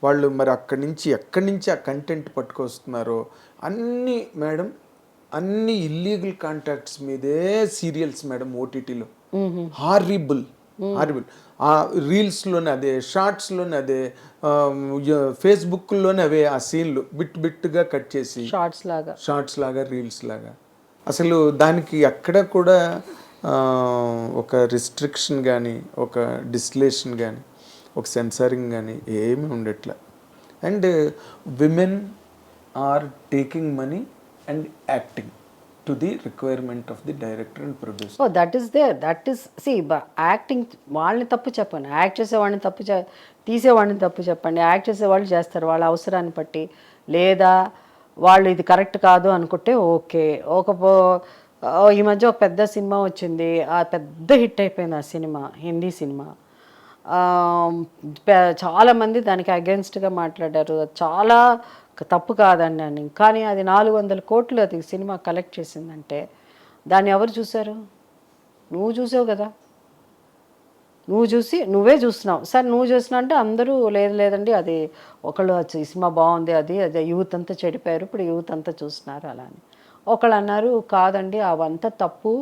వాళ్ళు మరి ఎక్కడి నుంచి ఆ కంటెంట్ పట్టుకొస్తున్నారో అన్నీ మేడం, అన్ని ఇల్లీగల్ కాంటాక్ట్స్ మీదే సీరియల్స్ మేడం ఓటీటీలో. హారిబుల్. ఆ రీల్స్లోనే అదే, షార్ట్స్లోనే అదే, ఫేస్బుక్లోనే అవే ఆ సీన్లు బిట్గా కట్ చేసి షార్ట్స్ లాగా రీల్స్ లాగా. అసలు దానికి ఎక్కడ కూడా ఒక రిస్ట్రిక్షన్ కానీ, ఒక డిస్టిలేషన్ కానీ, ఒక సెన్సారింగ్ కానీ ఏమీ ఉండట్లే. And women are taking money and acting to the requirement of the director and producer. Oh that is there, that is acting. వాళ్ళని తప్పు చెప్పండి, యాక్ట్ చేసేవాడిని తీసేవాడిని తప్పు చెప్పండి. యాక్ట్ చేసేవాళ్ళు చేస్తారు వాళ్ళ అవసరాన్ని బట్టి, లేదా వాళ్ళు ఇది కరెక్ట్ కాదు అనుకుంటే ఓకే. ఈ మధ్య ఒక పెద్ద సినిమా వచ్చింది, ఆ పెద్ద హిట్ అయిపోయింది ఆ సినిమా, హిందీ సినిమా. చాలామంది దానికి అగెన్స్ట్గా మాట్లాడారు, చాలా తప్పు కాదండి అని. కానీ అది 400 కోట్లు అది సినిమా కలెక్ట్ చేసిందంటే దాన్ని ఎవరు చూశారు? నువ్వు చూసావు కదా, నువ్వే చూస్తున్నావు. సరే నువ్వు చూసినా అంటే అందరూ లేదండి అది ఒకళ్ళు సినిమా బాగుంది, అది యూత్ అంతా చెడిపోయారు, ఇప్పుడు యూత్ అంతా చూస్తున్నారు అలా అని. ఒకళ్ళు అన్నారు కాదండి అవంతా తప్పు,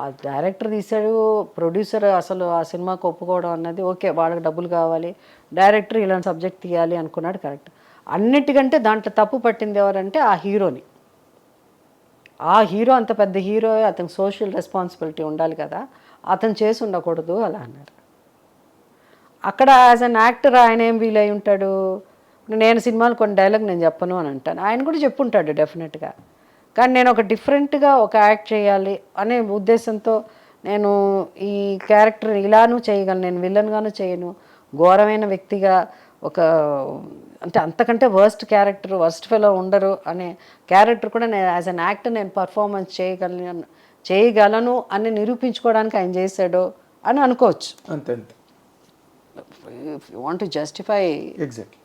ఆ డైరెక్టర్ తీశాడు, ప్రొడ్యూసర్ అసలు ఆ సినిమాకి ఒప్పుకోవడం అన్నది ఓకే, వాళ్ళకి డబ్బులు కావాలి, డైరెక్టర్ ఇలాంటి సబ్జెక్ట్ తీయాలి అనుకున్నాడు కరెక్ట్. అన్నిటికంటే దాంట్లో తప్పు పట్టింది ఎవరంటే ఆ హీరోని. ఆ హీరో అంత పెద్ద హీరో, అతనికి సోషల్ రెస్పాన్సిబిలిటీ ఉండాలి కదా, అతను చేసి ఉండకూడదు అలా అన్నారు. అక్కడ యాజ్ అన్ యాక్టర్ ఆయన ఏం వీల్ అయి ఉంటాడు? నేను సినిమాలు కొన్ని డైలాగ్ నేను చెప్పను అని అంటాను, ఆయన కూడా చెప్పుంటాడు డెఫినెట్గా. కానీ నేను ఒక డిఫరెంట్గా ఒక యాక్ట్ చేయాలి అనే ఉద్దేశంతో నేను ఈ క్యారెక్టర్ ఇలానూ చేయగలను, నేను విలన్గాను చేయను, ఘోరమైన వ్యక్తిగా ఒక అంటే అంతకంటే వర్స్ట్ క్యారెక్టర్, వర్స్ట్ ఫెలో ఉండరు అనే క్యారెక్టర్ కూడా నేను యాజ్ అన్ యాక్టర్ నేను పర్ఫార్మెన్స్ చేయగలను అని నిరూపించుకోవడానికి ఆయన చేశాడు అని అనుకోవచ్చు. అంతే. If you want to justify exactly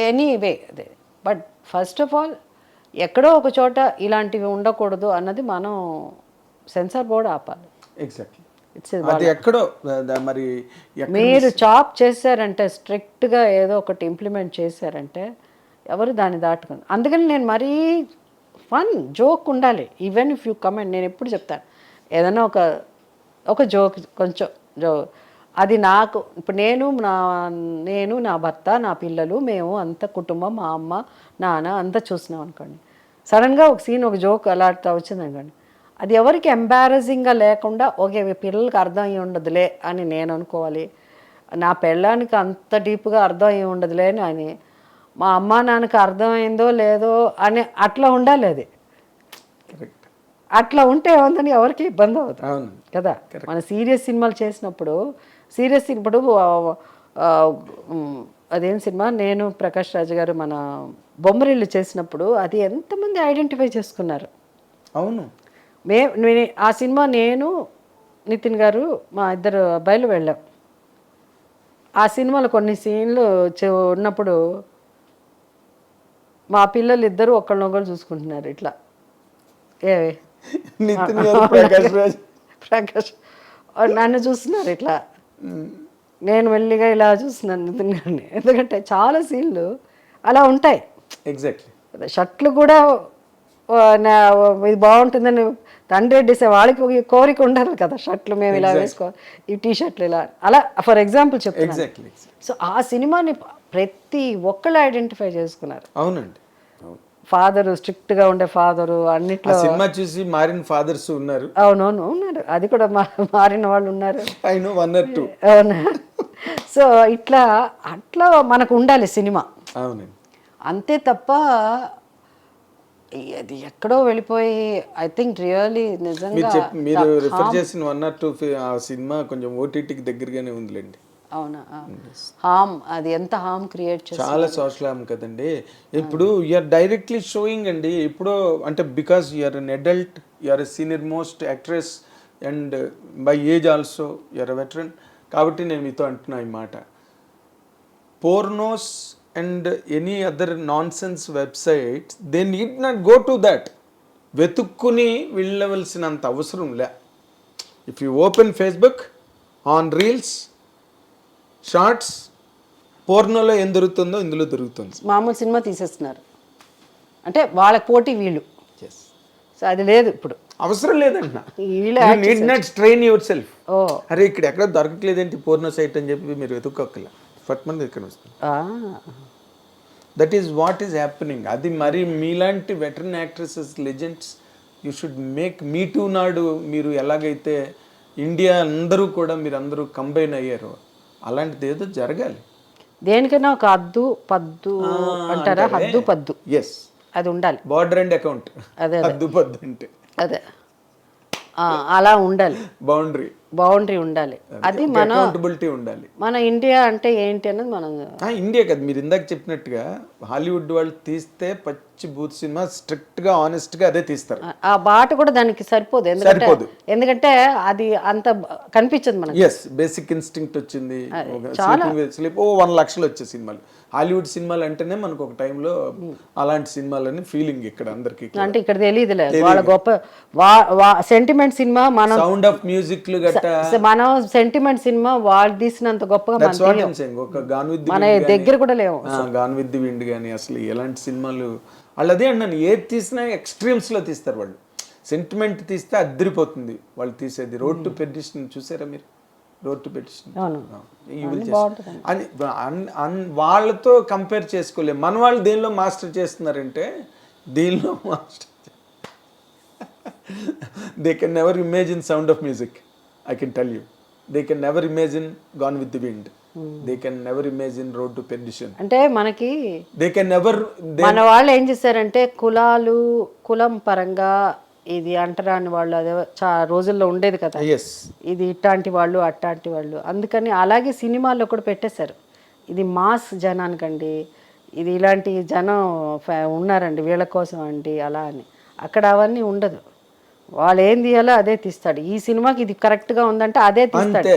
anyway అదే. బట్ ఫస్ట్ ఆఫ్ ఆల్ ఎక్కడో ఒక చోట ఇలాంటివి ఉండకూడదు అన్నది మనం సెన్సార్ బోర్డు ఆపాలి. ఎగ్జాక్ట్లీ. అది ఎక్కడో మరి మీరు చాప్ చేశారంటే, స్ట్రిక్ట్గా ఏదో ఒకటి ఇంప్లిమెంట్ చేశారంటే ఎవరు దాన్ని దాటుకుని. అందుకని నేను మరీ ఫన్ జోక్ ఉండాలి. ఈవెన్ ఇఫ్ యూ కమెంట్, నేను ఎప్పుడు చెప్తాను ఏదైనా ఒక జోక్, కొంచెం అది నాకు ఇప్పుడు నేను నా భర్త, నా పిల్లలు, మేము అంత కుటుంబం, మా అమ్మ నాన్న అంతా చూసినాం అనుకోండి. సడన్గా ఒక సీన్, ఒక జోక్ అలా వచ్చింది అనుకోండి, అది ఎవరికి ఎంబారసింగ్గా లేకుండా ఓకే పిల్లలకి అర్థం అయ్యి ఉండదులే అని నేను అనుకోవాలి, నా పెళ్ళానికి అంత డీప్గా అర్థం అయ్యి ఉండదులే అని, మా అమ్మ నాన్నకి అర్థమైందో లేదో అని అట్లా ఉండాలి. అది అట్లా ఉంటే ఏముందని ఎవరికి ఇబ్బంది అవుతుంది కదా. మన సీరియస్ సినిమాలు చేసినప్పుడు ఇప్పుడు అదేం సినిమా, నేను ప్రకాష్ రాజు గారు మన బొమ్మరిల్లు చేసినప్పుడు అది ఎంతమంది ఐడెంటిఫై చేసుకున్నారు. అవును. ఆ సినిమా నేను నితిన్ గారు మా ఇద్దరు అబ్బాయిలు వెళ్ళాం. ఆ సినిమాలో కొన్ని సీన్లు ఉన్నప్పుడు మా పిల్లలు ఇద్దరు ఒకళ్ళనొకళ్ళు చూసుకుంటున్నారు ఇట్లా. నితిన్ గారు ప్రకాష్ నన్ను చూస్తున్నారు ఇట్లా, నేను మెల్లిగా ఇలా చూస్తున్నాను నితిన్ గారిని. ఎందుకంటే చాలా సీన్లు అలా ఉంటాయి. ఎగ్జాక్ట్లీ. షర్ట్లు కూడా ఇది బాగుంటుందని తండ్రి డిసే వాళ్ళకి కోరిక ఉండదు కదా, షర్ట్లు మేము ఇలా వేసుకోవాలి, ఈ టీ షర్ట్లు ఇలా, అలా ఫర్ ఎగ్జాంపుల్ చెప్తాను. సో ఆ సినిమాని ప్రతి ఒక్కళ్ళు ఐడెంటిఫై చేసుకున్నారు. అవునండి. ఫాదరు స్ట్రిక్ట్గా ఉండే ఫాదరు, అన్నిట్లో సినిమా చూసి మారిన ఫాదర్స్ ఉన్నారు. అవునవును ఉన్నారు, అది కూడా మారిన వాళ్ళు ఉన్నారు. అవునా. సో అట్లా మనకు ఉండాలి సినిమా. అవునండి. అంతే తప్ప అది ఎక్కడో వెళ్ళిపోయి ఐ థింక్ రియల్లీ నిజంగా మీరు రిఫర్ చేసిన 1 or 2 ఆ సినిమా కొంచెం ఓటీటీకి దగ్గరగానే ఉందిలేండి. అవునా. హామ్, అది ఎంత హామ్ క్రియేట్ చేస్తుంది, చాలా సోషల్ హామ్ కదండి. ఇప్పుడు యూఆర్ డైరెక్ట్లీ షోయింగ్ అండి. ఇప్పుడు అంటే because you're an adult, you're a senior most actress and by age also you're a veteran. కాబట్టి నేను మీతో అంటున్నా ఈ మాట, పోర్నోస్ and any other nonsense websites, they need not go to that. వెతుక్కుని వెళ్ళవలసినంత అవసరం లే. If you open Facebook, on reels, shorts, పోర్నోలో ఏం దొరుకుతుందో ఇందులో దొరుకుతుంది. మామూలు సినిమా తీసేస్తున్నారు అంటే వాళ్ళకి పోటీ వీళ్ళు. సో అది లేదు ఇప్పుడు, అవసరం లేదంట. వీళ్ళే need not strain yourself. ఓ అరే ఇక్కడ ఎక్కడ దొరకట్లేదేంటి పోర్నో సైట్ అని చెప్పి మీరు వెతుక్కోక్కల, ఫట్ ఇక్కడ వస్తుంది. That is what is happening. అది మరి మీలాంటి veteran actresses legends you should make. Me two నాడు మీరు ఎలాగైతే ఇండియా అందరూ కూడా మీరు అందరూ కంబైన్ అయ్యారు, అలాంటిది ఏదో జరగాలి. దేనికైనా ఒక హద్దు పద్దు అంటారా, హద్దు పద్దు ఎస్, అది ఉండాలి. బార్డర్ అండ్ అకౌంట్, అదే హద్దు పద్దు అంటే అదే అలా ఉండాలి, బౌండరీ ఉండాలి. అది మన అకౌంటబిలిటీ ఉండాలి. మన ఇండియా అంటే ఏంటి అన్నది మనం ఇండియా కదా, మీరు ఇందాక చెప్పినట్టుగా హాలీవుడ్ వాళ్ళు తీస్తే పచ్చి బూత్ సినిమా స్ట్రిక్ట్ గా ఆనెస్ట్ గా అదే తీస్తారు. ఆ బాట కూడా దానికి సరిపోదు, ఎందుకంటే అది అంత కనిపించదు మనకి. ఎస్, బేసిక్ ఇన్స్టింక్ట్ వచ్చింది. స్లీప్ 1 లక్షలు వచ్చే సినిమాలు హాలీవుడ్ సినిమాలు అంటేనే మనకు ఒక టైంలో అలాంటి సినిమాలని ఫీలింగ్ ఇక్కడ అందరికి. అంటే ఇక్కడ తెలియదులే వాళ్ళ గొప్ప సెంటిమెంట్ సినిమా, మనం సౌండ్ ఆఫ్ మ్యూజిక్ మనం సెంటిమెంట్ సినిమా వాళ్ళు తీసినంత గొప్పగా మన దగ్గర కూడా లేవు. గాన్ విత్ ది విండ్ కానీ అసలు ఎలాంటి సినిమాలు వాళ్ళు అదే అన్నాను, ఏది తీసినా ఎక్స్ట్రీమ్స్ లో తీస్తారు వాళ్ళు. సెంటిమెంట్ తీస్తే అద్దరిపోతుంది వాళ్ళు తీసేది. రోడ్ టు పెర్డిషన్ చూసారా మీరు? రోడ్ టు పెర్డిషన్ వాళ్ళతో కంపేర్ చేసుకోలేము. మన వాళ్ళు దేనిలో మాస్టర్ చేస్తున్నారంటే దీనిలో master. They can never imagine sound of music, I can tell you. They can never imagine Gone with the Wind. They can never imagine Road to Perdition. అంటే మనకి they can never మన వాళ్ళు ఏం చేశారంటే కులం పరంగా ఇది అంటరాని వాళ్ళు అదే రోజుల్లో ఉండేది కదా. yes, ఇది ఇట్లాంటి వాళ్ళు అట్లాంటి వాళ్ళు, అందుకని అలాగే సినిమాల్లో కూడా పెట్టేశారు. ఇది మాస్ జనానికండి, ఇది ఇలాంటి జనం ఉన్నారండి వీళ్ళ కోసం అండి అలా అని. అక్కడ అవన్నీ ఉండదు. వాళ్ళు ఏం తీయాలో అదే తీస్తాడు. ఈ సినిమాకి ఇది కరెక్ట్ గా ఉందంటే అదే తీస్తాడు.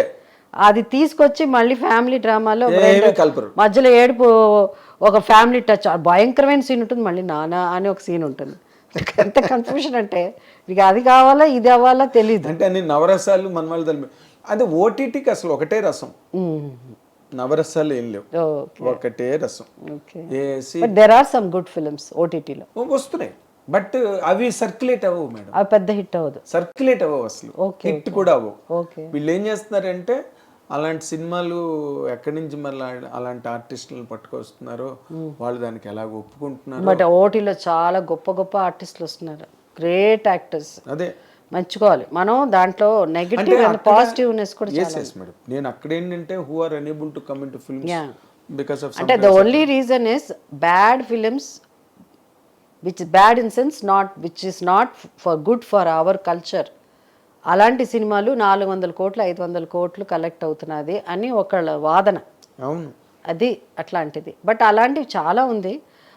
అది తీసుకొచ్చి మళ్ళీ ఫ్యామిలీ డ్రామాలో మధ్యలో ఏడుపు, ఒక ఫ్యామిలీ టచ్, భయంకరమైన సీన్ ఉంటుంది, మళ్ళీ నానా అని ఒక సీన్ ఉంటుంది. ఎంత కన్ఫ్యూషన్ అంటే ఇక అది కావాలా ఇది అవ్వాలా తెలియదు. అంటే అన్ని నవరసాలు మన వాళ్ళు. అది ఓటీటీకి అసలు ఒకటే రసం, నవరసాలు ఏం లేవు, ఒకటే రసం. There are some good films ఓటీటీలో వస్తున్నాయి, బట్ అవి సర్క్యులేట్ అవ్వవు మేడం. అవి పెద్ద హిట్ అవ్వదు, సర్క్యులేట్ అవ్వవు అసలు, హిట్ కూడా అవ్వవు. ఓకే, వీళ్ళు ఏం చేస్తున్నారంటే అలాంటి సినిమాలు ఎక్కడి నుంచి మళ్ళీ అలాంటి ఆర్టిస్టులను పట్టుకొస్తున్నారో వాళ్ళు దానికి ఎలాగ ఒప్పుకుంటున్నారు. బట్ ఓటీలో చాలా గొప్ప గొప్ప ఆర్టిస్టులు వస్తున్నారు, గ్రేట్ యాక్టర్స్. అదే మంచుకోవాలి మనం, దాంట్లో నెగటివ్ అండ్ పాజిటివ్నెస్ కూడా చాలా. మేడం నేను అక్కడ ఏంటంటే who are unable to come into films because of అంటే the only reason is bad films which is bad in sense, which is not for good for our culture. అలాంటి సినిమాలు 400 కోట్లు 500 కోట్లు కలెక్ట్ అవుతున్నది అని ఒకళ్ళ వాదన. అవును, అది అట్లాంటిది. బట్ అలాంటివి చాలా ఉంది.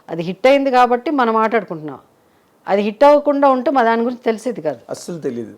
అది హిట్ అయింది కాబట్టి మనం మాట్లాడుకుంటున్నాం. అది హిట్ అవ్వకుండా ఉంటే మా దాని గురించి తెలిసేది కాదు, అస్సలు తెలియదు.